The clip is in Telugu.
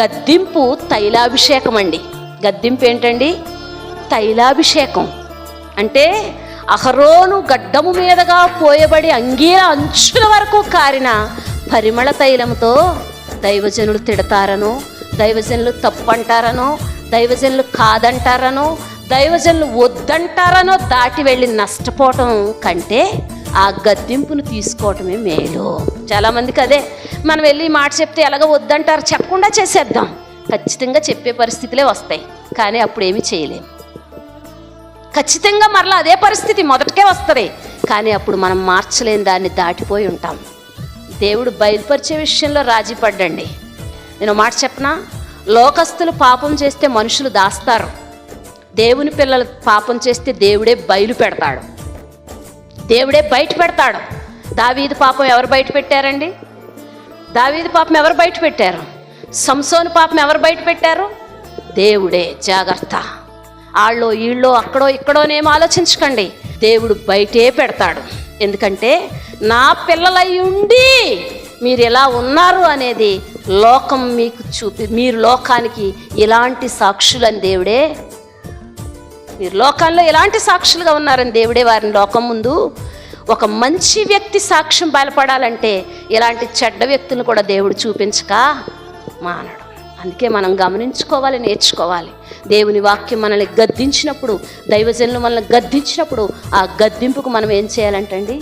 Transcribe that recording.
గద్దింపు తైలాభిషేకం అండి. గద్దింపు ఏంటండి? తైలాభిషేకం. అంటే అహరోను గడ్డము మీదగా పోయబడి అంగీల అంచుల వరకు కారిన పరిమళ తైలంతో దైవజనులు తిడతారనో, దైవజనులు తప్పంటారనో, దైవజనులు కాదంటారనో, దైవజనులు వద్దంటారనో దాటి వెళ్ళి నష్టపోవటం కంటే ఆ గద్దింపును తీసుకోవటమే మేలు. చాలామందికి అదే, మనం వెళ్ళి మాట చెప్తే ఎలాగో వద్దంటారు, చెప్పకుండా చేసేద్దాం. ఖచ్చితంగా చెప్పే పరిస్థితులే వస్తాయి, కానీ అప్పుడు ఏమీ చేయలేము. ఖచ్చితంగా మరలా అదే పరిస్థితి మొదటికే వస్తుంది, కానీ అప్పుడు మనం మార్చలేని దాన్ని దాటిపోయి ఉంటాం. దేవుడు బయలుపరిచే విషయంలో రాజీ పడ్డండి. నేను మాట చెప్పనా, లోకస్తులు పాపం చేస్తే మనుషులు దాస్తారు, దేవుని పిల్లలు పాపం చేస్తే దేవుడే బయలు పెడతాడు, దేవుడే బయట పెడతాడు. దావీదు పాపం ఎవరు బయట పెట్టారండి? దావీదు పాపం ఎవరు బయట పెట్టారు? సంసోను పాపం ఎవరు బయట పెట్టారు? దేవుడే. జాగ్రత్త, ఆళ్ళో ఈళ్ళో అక్కడో ఇక్కడోనేమో ఆలోచించకండి, దేవుడు బయటే పెడతాడు. ఎందుకంటే నా పిల్లలై ఉండి మీరు ఎలా ఉన్నారు అనేది లోకం మీకు మీరు లోకానికి ఇలాంటి సాక్షులని దేవుడే, మీరు లోకాల్లో ఎలాంటి సాక్షులుగా ఉన్నారని దేవుడే వారిని లోకం ముందు ఒక మంచి వ్యక్తి సాక్ష్యం బయలుపడాలంటే ఇలాంటి చెడ్డ వ్యక్తులను కూడా దేవుడు చూపించక మానడు. అందుకే మనం గమనించుకోవాలి, నేర్చుకోవాలి. దేవుని వాక్యం మనల్ని గద్దించినప్పుడు, దైవజనులు మనల్ని గద్దించినప్పుడు ఆ గద్దింపుకు మనం ఏం చేయాలంటండి?